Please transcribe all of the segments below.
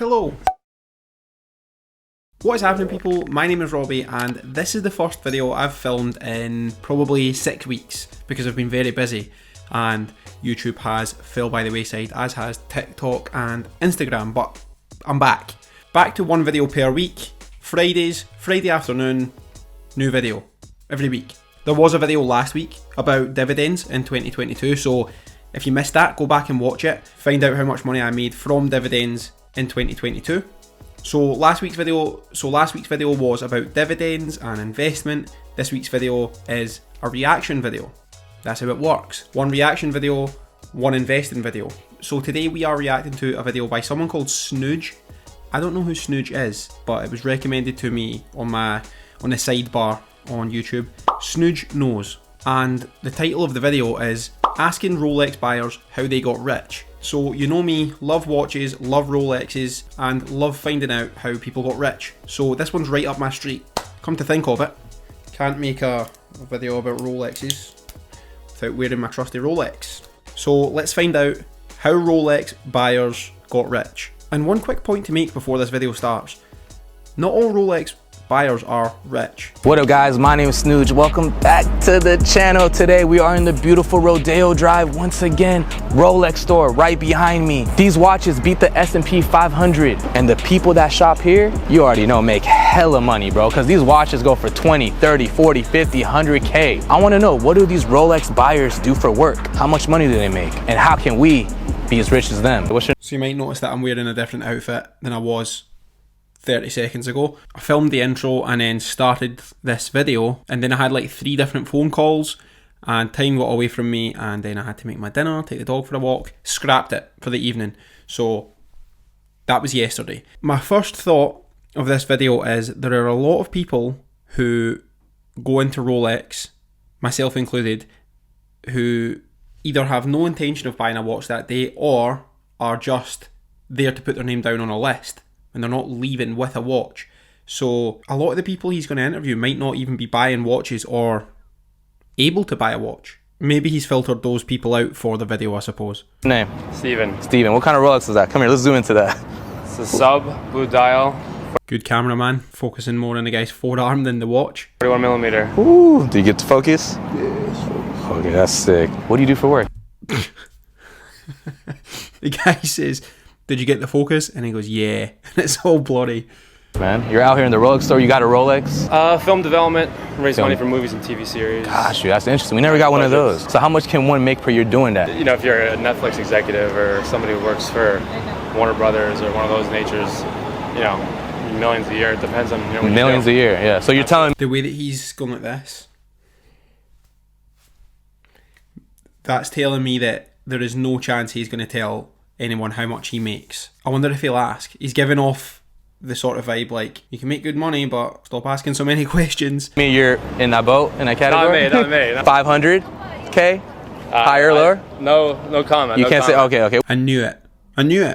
Hello. What is happening, people? My name is Robbie and this is the first video I've filmed in probably 6 weeks because I've been very busy and YouTube has fell by the wayside, as has TikTok and Instagram, but I'm back. Back to one video per week. Fridays, Friday afternoon, new video every week. There was a video last week about dividends in 2022, so if you missed that, go back and watch it. Find out how much money I made from dividends in 2022. So last week's video was about dividends and investment. This week's video is a reaction video. That's how it works. One reaction video, one investing video. So today we are reacting to a video by someone called Snewj. I don't know who Snewj is, but it was recommended to me on the sidebar on YouTube. Snewj knows. And the title of the video is Asking Rolex Buyers How They Got Rich. So you know me, love watches, love Rolexes, and love finding out how people got rich. So this one's right up my street. Come to think of it, can't make a video about Rolexes without wearing my trusty Rolex. So let's find out how Rolex buyers got rich. And one quick point to make before this video starts. Not all Rolex buyers are rich. What up guys, my name is Snewj. Welcome back to the channel. Today we are in the beautiful Rodeo Drive once again. Rolex store right behind me. These watches beat the S&P 500 and the people that shop here, you already know, make hella money, bro, because these watches go for 20, 30, 40, 50, 100K. I want to know, what do these Rolex buyers do for work? How much money do they make? And how can we be as rich as them? So you might notice that I'm wearing a different outfit than I was 30 seconds ago. I filmed the intro and then started this video, and then I had like 3 different phone calls and time got away from me, and then I had to make my dinner, take the dog for a walk, scrapped it for the evening. So that was yesterday. My first thought of this video is there are a lot of people who go into Rolex, myself included, who either have no intention of buying a watch that day or are just there to put their name down on a list and they're not leaving with a watch. So a lot of the people he's going to interview might not even be buying watches or able to buy a watch. Maybe he's filtered those people out for the video, I suppose. Name? Steven. Steven, what kind of Rolex is that? Come here, let's zoom into that. It's a sub, blue dial, Good cameraman, focusing more on the guy's forearm than the watch. 41 millimeter. Ooh, do you get to focus? Yes. Okay, that's sick. What do you do for work? The guy says, "Did you get the focus?" And he goes, "Yeah." And it's all blurry. Man, you're out here in the Rolex store, you got a Rolex? Film development, raise money for movies and TV series. Gosh, that's interesting. We never got one of those. So how much can one make per year doing that? You know, if you're a Netflix executive or somebody who works for Warner Brothers or one of those natures, you know, millions a year. It depends on, you know, what millions a year, yeah. So you're telling me the way that he's going like this, that's telling me that there is no chance he's going to tell anyone how much he makes. I wonder if he'll ask. He's giving off the sort of vibe like, you can make good money, but stop asking so many questions. you're in that boat, in that category? Not me. 500K? Higher, lower? No comment. You can't say, okay. I knew it.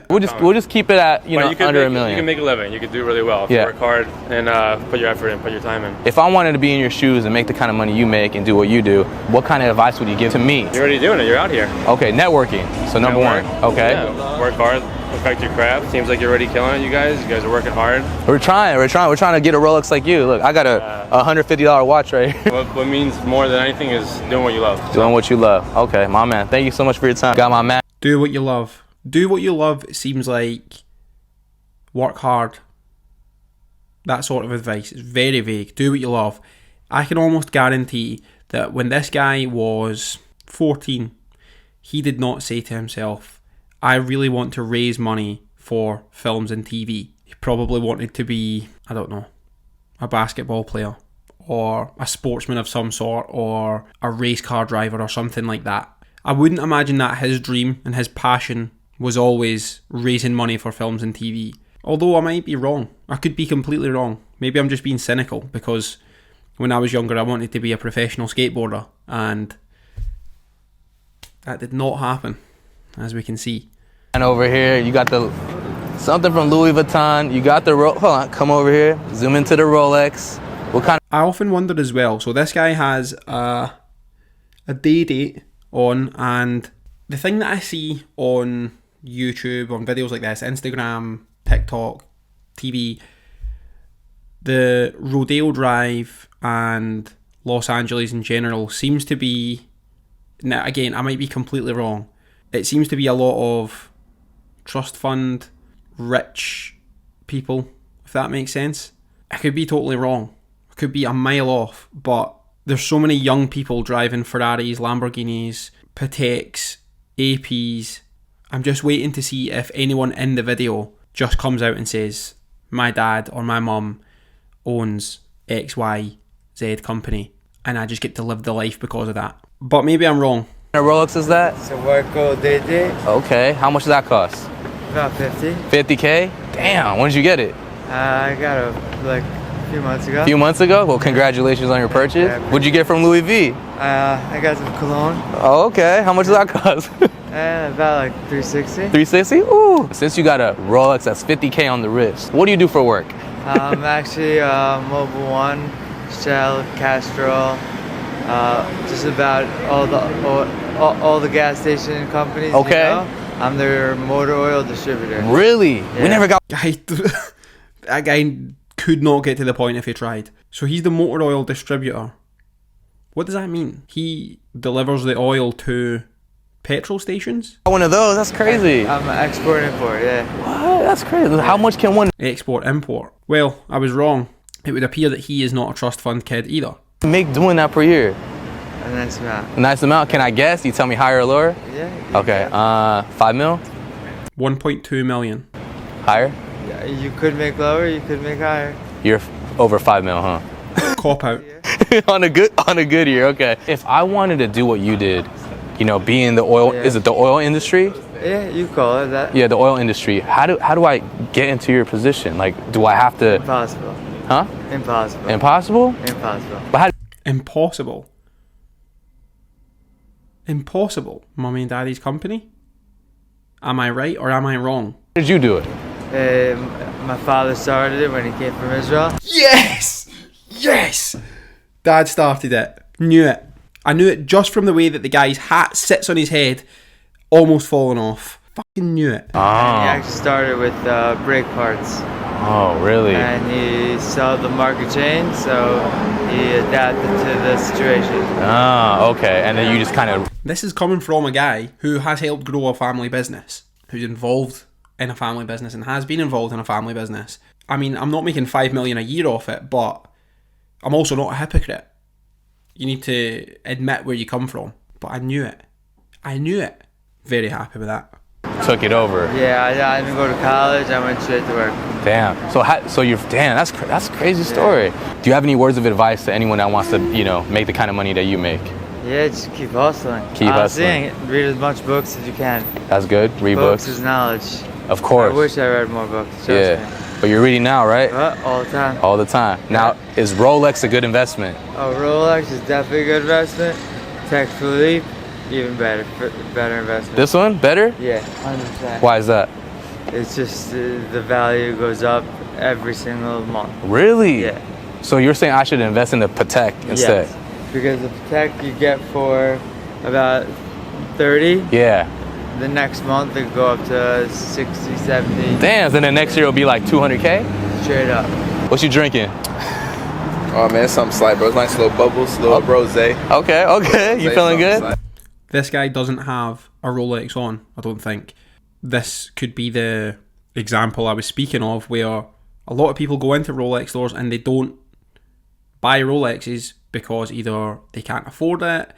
We'll just keep it at, you know, under $1 million. You can make a living. You can do really well if you work hard and put your effort in, put your time in. If I wanted to be in your shoes and make the kind of money you make and do what you do, what kind of advice would you give to me? You're already doing it. You're out here. Okay, networking. So number one. Okay. Yeah, work hard, perfect your craft. Seems like you're already killing it, you guys. You guys are working hard. We're trying to get a Rolex like you. Look, I got a $150 watch right here. What means more than anything is doing what you love. Doing what you love. Okay, my man. Thank you so much for your time. Got my man. Do what you love. Do what you love seems like work hard. That sort of advice is very vague. Do what you love. I can almost guarantee that when this guy was 14, he did not say to himself, I really want to raise money for films and TV. He probably wanted to be, I don't know, a basketball player or a sportsman of some sort or a race car driver or something like that. I wouldn't imagine that his dream and his passion was always raising money for films and TV. Although I might be wrong. I could be completely wrong. Maybe I'm just being cynical because when I was younger I wanted to be a professional skateboarder and that did not happen, as we can see. And over here you got the something from Louis Vuitton. You got the hold on, come over here. Zoom into the Rolex. What kind I often wondered as well. So this guy has a day date on, and the thing that I see on YouTube, on videos like this, Instagram, TikTok, TV, the Rodeo Drive and Los Angeles in general seems to be, now again, I might be completely wrong, it seems to be a lot of trust fund, rich people, if that makes sense. I could be totally wrong. I could be a mile off, but there's so many young people driving Ferraris, Lamborghinis, Pateks, APs. I'm just waiting to see if anyone in the video just comes out and says, my dad or my mum owns XYZ company and I just get to live the life because of that. But maybe I'm wrong. A Rolex is that? It's a Worko DD. Okay, how much does that cost? About 50. 50K? Damn, when did you get it? I got it like a few months ago. A few months ago? Well, congratulations on your purchase. Yeah. What'd you get from Louis V? I got some cologne. Oh, okay. How much does that cost? About like 360. 360? Ooh. Since you got a Rolex that's 50K on the wrist, what do you do for work? I'm actually Mobile One, Shell, Castrol, just about all the gas station companies. Okay. You know? I'm their motor oil distributor. Really? Yeah. We never got. That guy could not get to the point if he tried. So he's the motor oil distributor. What does that mean? He delivers the oil to petrol stations? One of those? That's crazy. I'm an export import, yeah. What? That's crazy. How much can one Export, import. Well, I was wrong. It would appear that he is not a trust fund kid either. make doing that per year? A nice amount. A nice amount. Can I guess? You tell me higher or lower? Yeah. Okay. 5 mil? 1.2 million. Higher? Yeah, you could make lower, you could make higher. You're over 5 mil, huh? Cop out. on a good year. Okay. If I wanted to do what you did, you know, be in the oil, Yeah. is it the oil industry? Yeah, you call it that. Yeah, the oil industry. How do I get into your position? Like, do I have to? Impossible. Huh? Impossible. Impossible? Impossible. But how? Impossible. Impossible. Mummy and Daddy's company? Am I right or am I wrong? How did you do it? My father started it when he came from Israel. Yes! Yes! Dad started it. Knew it. I knew it just from the way that the guy's hat sits on his head, almost falling off. Fucking knew it. He Oh. actually started with brake parts. Oh, really? And he saw the market change, so he adapted to the situation. Ah, okay. And then you just kind of. This is coming from a guy who has helped grow a family business, who's involved in a family business and has been involved in a family business. I mean, I'm not making 5 million a year off it, but I'm also not a hypocrite. You need to admit where you come from. But I knew it. I knew it. Very happy with that. Took it over. Yeah, I didn't go to college. I went straight to work. Damn. So you're damn. That's a crazy story. Do you have any words of advice to anyone that wants to, you know, make the kind of money that you make? Yeah, just keep hustling. Keep hustling. Read as much books as you can. That's good. Read Books books. is knowledge. Of course. I wish I read more books. Trust Yeah. me. But you're reading now, right? All the time. All the time. Now, is Rolex a good investment? Oh, Rolex is definitely a good investment. Tech Philippe, even better. Better investment. This one better? Yeah, 100%. Why is that? It's just the value goes up every single month. Really? Yeah. So you're saying I should invest in the Patek instead? Yes. Because the tech you get for about 30, Yeah. the next month it go up to 60, 70, Damn. So then next year it'll be like 200K? straight up. What you drinking? Oh man, it's something slight, bro. It's nice little bubbles, little rosé. Okay. You feeling good? This guy doesn't have a Rolex on, I don't think. This could be the example I was speaking of, where a lot of people go into Rolex stores and they don't buy Rolexes because either they can't afford it,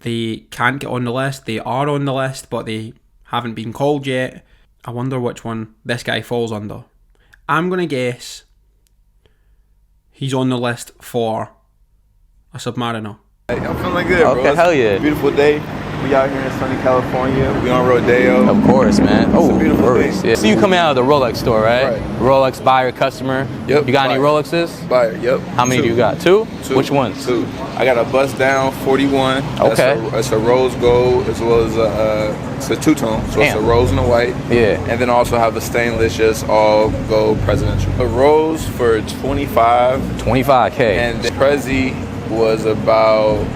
they can't get on the list, they are on the list but they haven't been called yet. I wonder which one this guy falls under. I'm going to guess he's on the list for a Submariner. Hey, I'm feeling good, bro. Okay, It's hell yeah. a beautiful day. We out here in sunny California. We on Rodeo. Of course, man. It's a beautiful Rolex. day. Yeah. So you coming out of the Rolex store, right? Right. Rolex buyer, customer. Yep, You got any buyer. Rolexes? Buyer, yep. How many Two. do you got? Two? Two. Which ones? Two. I got a bust down 41. Okay. It's a rose gold as well as it's a two-tone. So it's a Damn. rose and a white. Yeah. And then also have the stainless just all gold presidential. A rose for 25. 25K. And the Prezi was about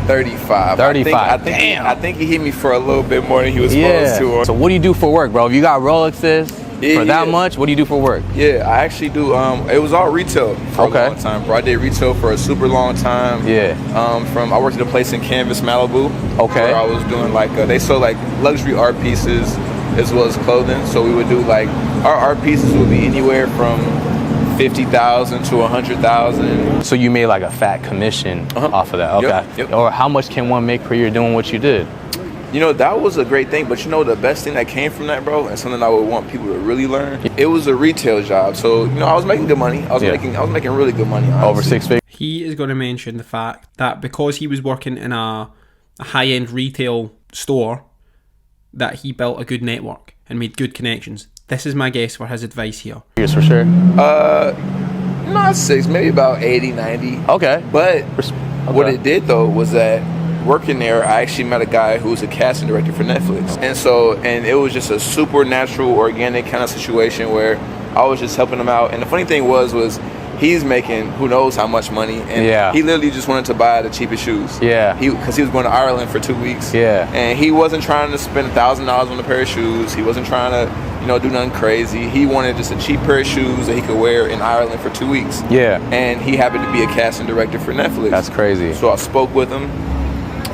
35. 35. I think he hit me for a little bit more than he was supposed to. So what do you do for work, bro? If you got Rolexes, for that much? What do you do for work? Yeah, I actually do. It was all retail for a long time, bro. I did retail for a super long time. Yeah. I worked at a place in Canvas, Malibu. Okay. Where I was doing like they sold like luxury art pieces as well as clothing. So we would do like our art pieces would be anywhere from 50,000 to 100,000. So you made like a fat commission off of that. Okay. Yep. Or how much can one make per year doing what you did? You know, that was a great thing, but you know the best thing that came from that, bro, and something I would want people to really learn, it was a retail job. So, you know, I was making good money. I was making really good money, honestly. Over 6 figures? He is going to mention the fact that because he was working in a high-end retail store, that he built a good network and made good connections. This is my guess for his advice here. Years for sure? Not 6, maybe about 80, 90. Okay. But what it did, though, was that working there, I actually met a guy who was a casting director for Netflix. And it was just a super natural, organic kind of situation where I was just helping him out. And the funny thing was he's making who knows how much money. And he literally just wanted to buy the cheapest shoes. Yeah. Because he was going to Ireland for 2 weeks. Yeah. And he wasn't trying to spend $1,000 on a pair of shoes. He wasn't trying to, you know, do nothing crazy. He wanted just a cheap pair of shoes that he could wear in Ireland for 2 weeks. Yeah. And he happened to be a casting director for Netflix. That's crazy. So I spoke with him.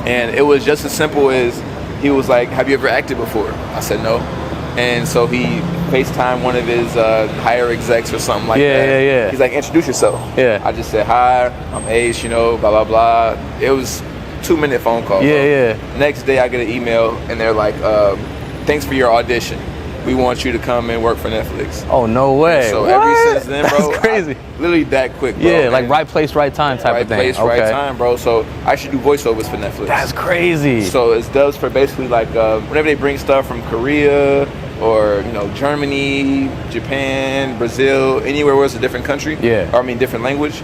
And it was just as simple as he was like, have you ever acted before? I said no. And so he FaceTimed one of his higher execs or something like that. Yeah. He's like, introduce yourself. Yeah. I just said, hi, I'm Ace, you know, blah, blah, blah. It was 2-minute phone call. Yeah. Next day I get an email and they're like, thanks for your audition. We want you to come and work for Netflix. Oh, no way. So what? ever since then, bro, that's crazy. Literally that quick, bro. Yeah, like right place, right time type of thing. Right place, right time, bro. So I actually do voiceovers for Netflix. That's crazy. So it does for basically like whenever they bring stuff from Korea or, you know, Germany, Japan, Brazil, anywhere where it's a different country. Yeah. Or I mean different language.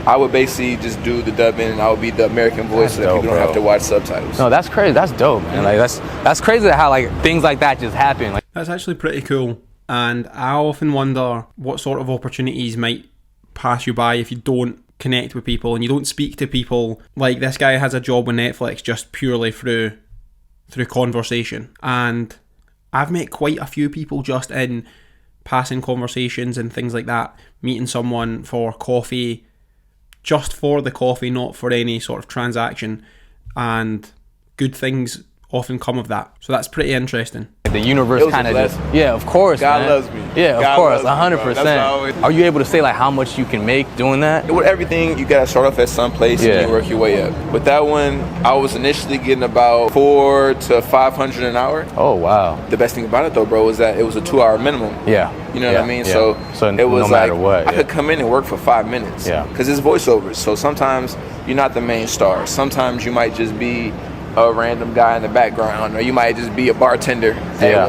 I would basically just do the dubbing and I would be the American voice so that people don't have to watch subtitles. No, that's crazy. That's dope, man. Like that's crazy how like things like that just happen. Like That's actually pretty cool. And I often wonder what sort of opportunities might pass you by if you don't connect with people and you don't speak to people. Like this guy has a job with Netflix just purely through conversation. And I've met quite a few people just in passing conversations and things like that, meeting someone for coffee, just for the coffee, not for any sort of transaction, and good things often come of that. So that's pretty interesting. the universe kind of just, yeah, of course, God man. loves me. Yeah, of God course, loves me, 100%. Are you able to say like how much you can make doing that? With everything, you gotta start off at some place and you work your way up. With that one, I was initially getting about $400 to $500 an hour. Oh wow. The best thing about it though, bro, is that it was a 2-hour minimum. Yeah. You know what I mean? Yeah. So it was no matter like what, I could come in and work for 5 minutes. Yeah. Because it's voiceovers. So sometimes you're not the main star. Sometimes you might just be a random guy in the background, or you might just be a bartender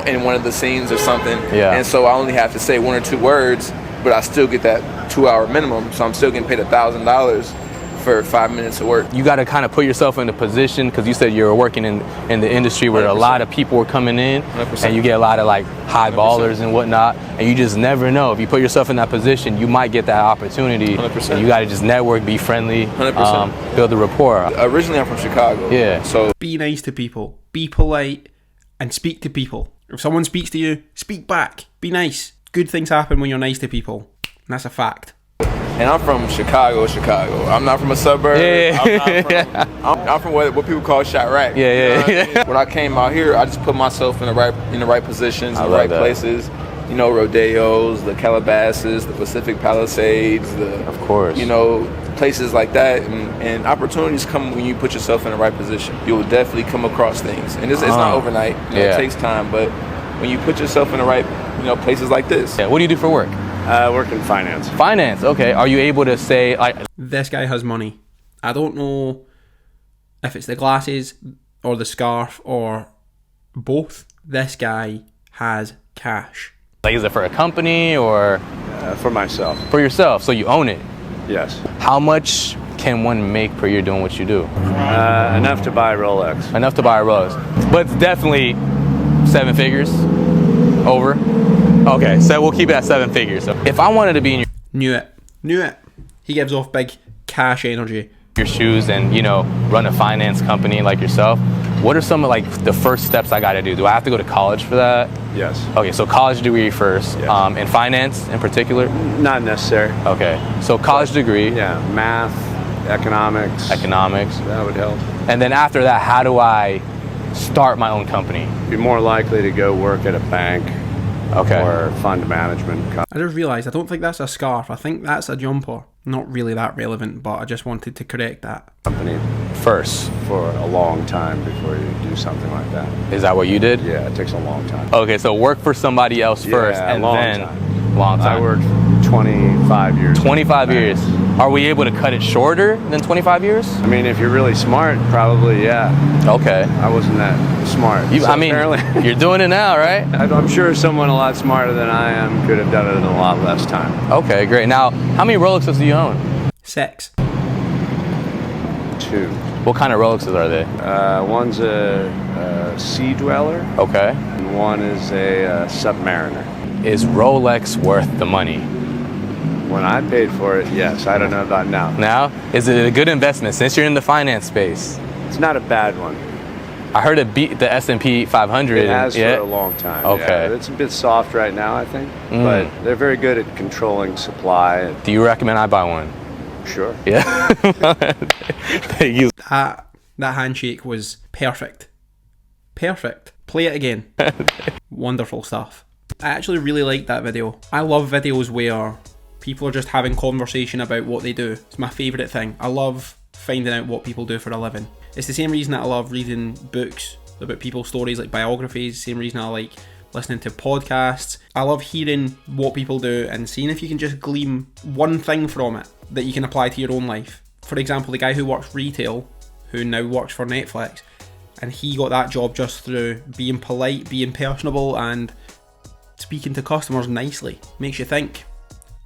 in one of the scenes or something. Yeah. And so I only have to say 1 or 2 words, but I still get that 2-hour minimum. So I'm still getting paid $1,000 for 5 minutes of work. You got to kind of put yourself in a position, because you said you're working in the industry where 100%. A lot of people are coming in 100%. and you get a lot of like high 100%. Ballers and whatnot, and you just never know. If you put yourself in that position, you might get that opportunity. 100%. And you got to just network, be friendly, 100%. Build the rapport. Originally I'm from Chicago. Yeah. So be nice to people, be polite, and speak to people. If someone speaks to you, speak back, be nice. Good things happen when you're nice to people, and that's a fact. And I'm from Chicago. I'm not from a suburb. I'm from what people call Chirac. Yeah. When I came out here, I just put myself in the right positions, in the right places. You know, rodeos, the Calabasas, the Pacific Palisades, of course. You know, places like that. And opportunities come when you put yourself in the right position. You will definitely come across things. And it's not overnight. You know, it takes time. But when you put yourself in the right, places like this. Yeah. What do you do for work? I work in finance. Finance, okay. Are you able to say, this guy has money. I don't know if it's the glasses or the scarf or both. This guy has cash. Like, is it for a company or? For myself. For yourself, so you own it? Yes. How much can one make per year doing what you do? Enough to buy a Rolex. Enough to buy a Rolex. But it's definitely 7 figures over. Okay, so we'll keep it at 7 figures. So if I wanted to be in Knew it. He gives off big cash energy. your shoes and, run a finance company like yourself, What are some of like the first steps I gotta do? Do I have to go to college for that? Yes. Okay, so college degree first. Yes. In finance in particular? Not necessary. Okay, so college degree. Yeah, math, economics. That would help. And then after that, how do I start my own company? You're more likely to go work at a bank. Okay. Or fund management. I just realised I don't think that's a scarf. I think that's a jumper. Not really that relevant, but I just wanted to correct that. Company First. for a long time before you do something like that. Is that what you did? Yeah, it takes a long time. Okay, so work for somebody else first, Yeah, and long then time. long time. I worked 25 years. 25 years. Are we able to cut it shorter than 25 years? I mean, if you're really smart, probably, yeah. Okay. I wasn't that smart. I mean, apparently, you're doing it now, right? I'm sure someone a lot smarter than I am could have done it in a lot less time. Okay, great. Now, how many Rolexes do you own? 6. 2. What kind of Rolexes are they? One's a sea dweller, Okay. and one is a submariner. Is Rolex worth the money? When I paid for it, yes. I don't know about now. Now, is it a good investment since you're in the finance space? It's not a bad one. I heard it beat the S&P 500. It has yeah? for a long time. Okay. Yeah. It's a bit soft right now, I think, but they're very good at controlling supply. Do you recommend I buy one? Sure. Yeah. Thank you. That handshake was perfect. Perfect. Play it again. Wonderful stuff. I actually really like that video. I love videos where people are just having conversation about what they do. It's my favourite thing. I love finding out what people do for a living. It's the same reason that I love reading books about people's stories, like biographies. Same reason I like listening to podcasts. I love hearing what people do and seeing if you can just glean one thing from it that you can apply to your own life. For example, the guy who works retail, who now works for Netflix, and he got that job just through being polite, being personable, and speaking to customers nicely. Makes you think,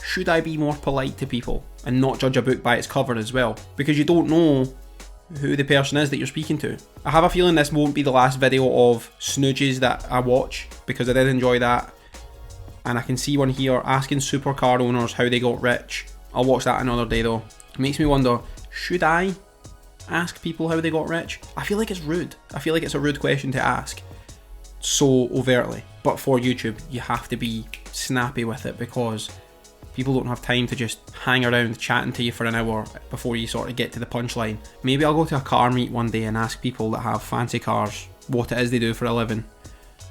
should I be more polite to people and not judge a book by its cover as well? Because you don't know who the person is that you're speaking to. I have a feeling this won't be the last video of Snewj's that I watch, because I did enjoy that. And I can see one here asking supercar owners how they got rich. I'll watch that another day though. It makes me wonder, should I ask people how they got rich? I feel like it's rude. I feel like it's a rude question to ask so overtly. But for YouTube, you have to be snappy with it, because people don't have time to just hang around chatting to you for an hour before you sort of get to the punchline. Maybe I'll go to a car meet one day and ask people that have fancy cars what it is they do for a living,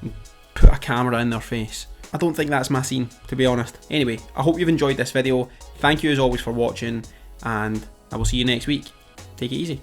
and put a camera in their face. I don't think that's my scene, to be honest. Anyway, I hope you've enjoyed this video. Thank you as always for watching, and I will see you next week. Take it easy.